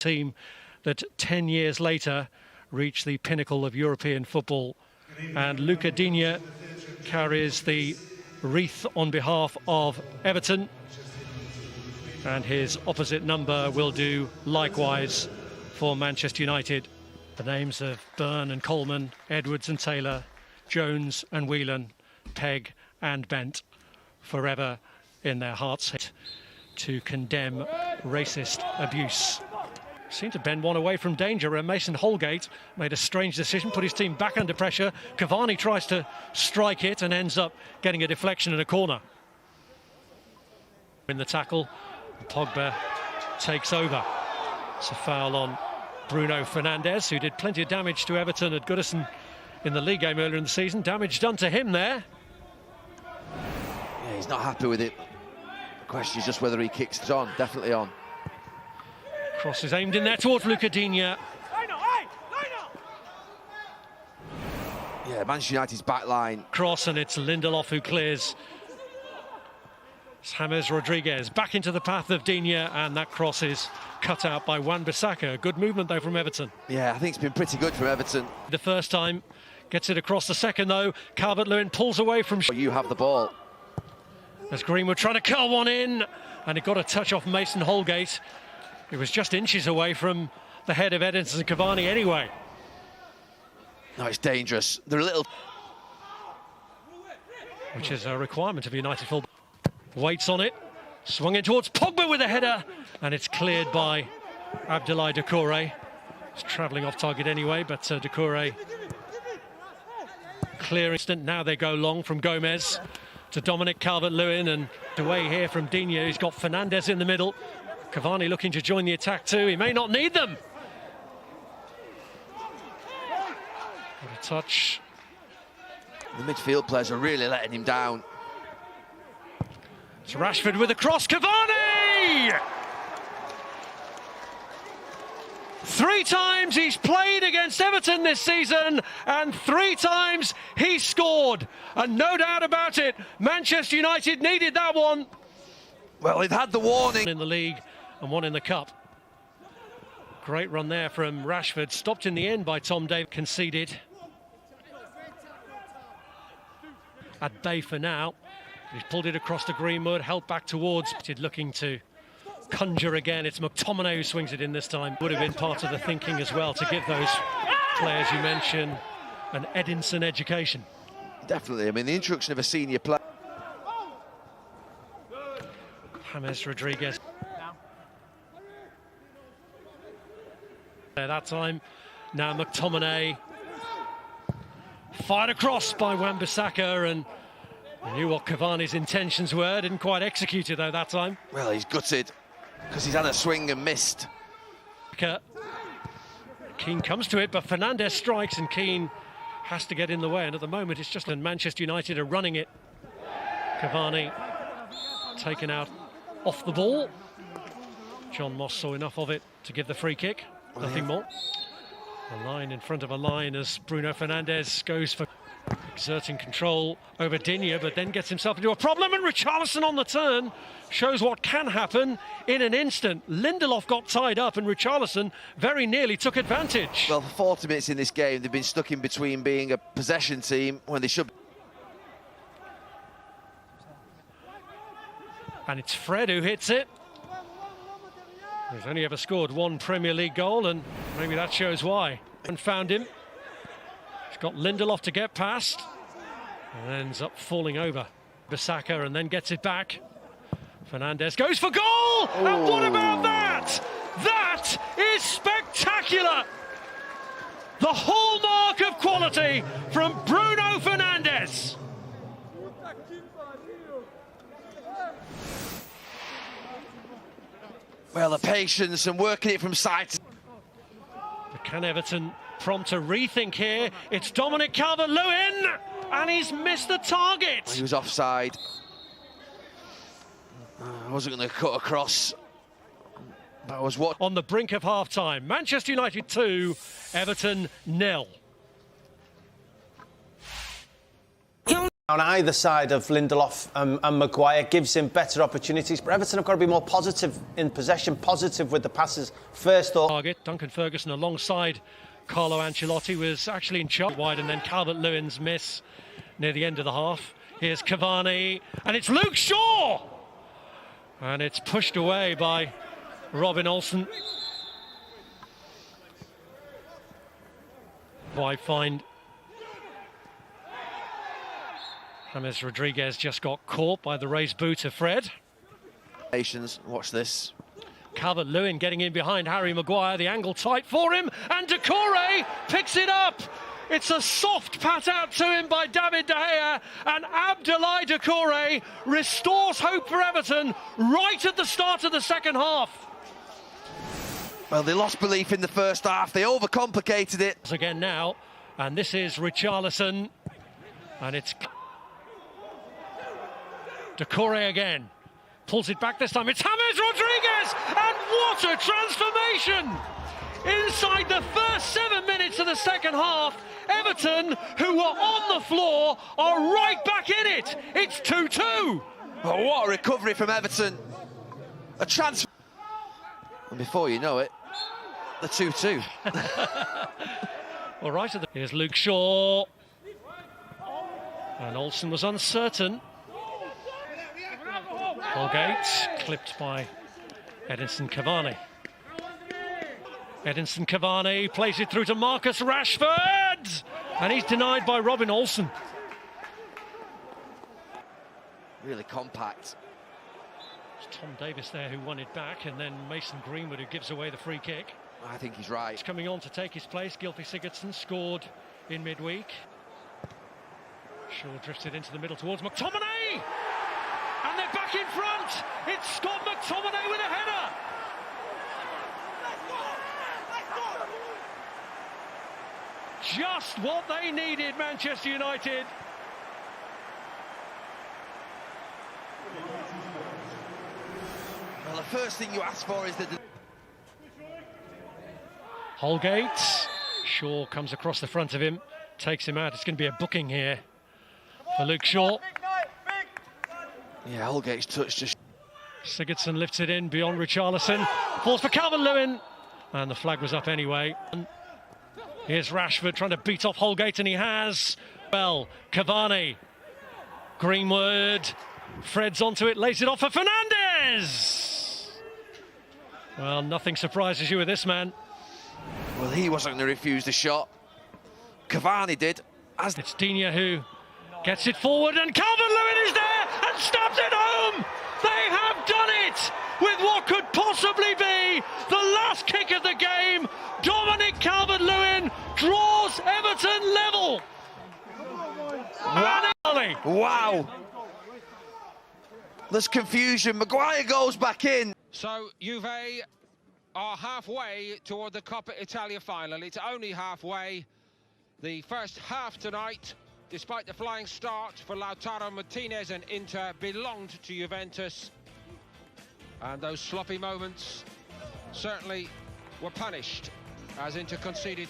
team that 10 years later reached the pinnacle of European football. And Luca Digne carries the wreath on behalf of Everton, and his opposite number will do likewise for Manchester United. The names of Byrne and Coleman, Edwards and Taylor, Jones and Whelan, Pegg and Bent, forever in their hearts to condemn racist abuse. Seemed to bend one away from danger, and Mason Holgate made a strange decision, put his team back under pressure. Cavani tries to strike it and ends up getting a deflection in a corner. In the tackle, Pogba takes over. It's a foul on Bruno Fernandes, who did plenty of damage to Everton at Goodison in the league game earlier in the season. Damage done to him there. Yeah, he's not happy with it. The question is just whether he kicks it on. Definitely on. Cross is aimed in there towards Luca Digne. Yeah, Manchester United's back line. Cross, and it's Lindelof who clears. It's James Rodriguez back into the path of Digne, and that cross is cut out by Wan-Bissaka. Good movement though from Everton. Yeah, I think it's been pretty good from Everton. The first time, gets it across the second though. Calvert-Lewin pulls away from... You have the ball. As Greenwood trying to curl one in, and it got a touch off Mason Holgate. It was just inches away from the head of Edinson Cavani anyway. No, it's dangerous. They're a little... Which is a requirement of United fullback. Waits on it, swung in towards Pogba with a header, and it's cleared by Abdoulaye Doucouré. It's travelling off target anyway, but Doucouré clear instant. Now they go long from Gomez to Dominic Calvert-Lewin, and away here from Digne. He's got Fernandes in the middle. Cavani looking to join the attack too. He may not need them. What a touch. The midfield players are really letting him down. It's Rashford with a cross. Cavani! 3 times he's played against Everton this season, and 3 times he scored. And no doubt about it, Manchester United needed that one. Well, they've had the warning. In the league and 1 in the cup. Great run there from Rashford, stopped in the end by Tom Davies, conceded. At bay for now. He's pulled it across to Greenwood, held back towards, looking to conjure again. It's McTominay who swings it in this time. Would have been part of the thinking as well, to give those players you mentioned an Edinson education. Definitely. I mean, the introduction of a senior player. James Rodriguez. That time, now McTominay. Fired across by Wan-Bissaka, and knew what Cavani's intentions were. Didn't quite execute it though that time. Well, he's gutted because he's had a swing and missed. Keane comes to it, but Fernandes strikes, and Keane has to get in the way. And at the moment, it's just... And Manchester United are running it. Cavani taken out off the ball. John Moss saw enough of it to give the free kick. Nothing more. A line in front of a line as Bruno Fernandes goes for exerting control over Digne, but then gets himself into a problem, and Richarlison on the turn shows what can happen in an instant. Lindelof got tied up, and Richarlison very nearly took advantage. Well, for 40 minutes in this game, they've been stuck in between being a possession team when they should. And it's Fred who hits it. He's only ever scored 1 Premier League goal, and maybe that shows why. And found him. He's got Lindelof to get past, and ends up falling over Bissaka, and then gets it back. Fernandes goes for goal! And what about that? That is spectacular! The hallmark of quality from Bruno Fernandes. Well, the patience and working it from side to... But can Everton prompt a rethink here? It's Dominic Calvert-Lewin, and he's missed the target. He was offside. I wasn't going to cut across. That was what... On the brink of half-time. Manchester United 2, Everton 0. On either side of Lindelof and Maguire gives him better opportunities, but Everton have got to be more positive in possession, positive with the passes first. Target, Duncan Ferguson alongside Carlo Ancelotti was actually in charge wide, and then Calvert-Lewin's miss near the end of the half. Here's Cavani, and it's Luke Shaw! And it's pushed away by Robin Olsen. I find James Rodriguez just got caught by the raised boot of Fred. Watch this. Calvert-Lewin getting in behind Harry Maguire, the angle tight for him, and Doucouré picks it up. It's a soft pat out to him by David De Gea, and Abdoulaye Doucouré restores hope for Everton right at the start of the second half. Well, they lost belief in the first half, they overcomplicated it. Again now, and this is Richarlison, and it's Doucouré again. Pulls it back this time, it's James Rodriguez, and what a transformation! Inside the first 7 minutes of the second half, Everton, who were on the floor, are right back in it. It's 2-2. Oh, what a recovery from Everton. A transfer. And before you know it, the 2-2. Well, right at the... Here's Luke Shaw. And Olsen was uncertain. Holgate, clipped by Edinson Cavani. Edinson Cavani plays it through to Marcus Rashford! And he's denied by Robin Olsen. Really compact. It's Tom Davis there who won it back, and then Mason Greenwood who gives away the free kick. I think he's right. He's coming on to take his place. Gylfi Sigurdsson scored in midweek. Shaw drifts it into the middle towards McTominay! And they're back in front! It's Scott McTominay with a header! Just what they needed, Manchester United. Well, the first thing you ask for is the... Holgate. Shaw comes across the front of him, takes him out. It's going to be a booking here for Luke Shaw. Yeah, Holgate's touch just... Sigurdsson lifts it in beyond Richarlison. Falls for Calvert-Lewin. And the flag was up anyway. Here's Rashford trying to beat off Holgate, and he has. Well, Cavani. Greenwood. Fred's onto it, lays it off for Fernandes. Well, nothing surprises you with this man. Well, he wasn't going to refuse the shot. Cavani did. It's Digne who gets it forward, and Calvert-Lewin is there and stabs it home. They have done it with what could possibly be the last kick of the game. Dominic Calvert-Lewin draws Everton level. Wow. There's confusion. Maguire goes back in. So Juve are halfway toward the Coppa Italia final. It's only halfway. The first half tonight, despite the flying start for Lautaro Martinez and Inter, belonged to Juventus. And those sloppy moments certainly were punished as Inter conceded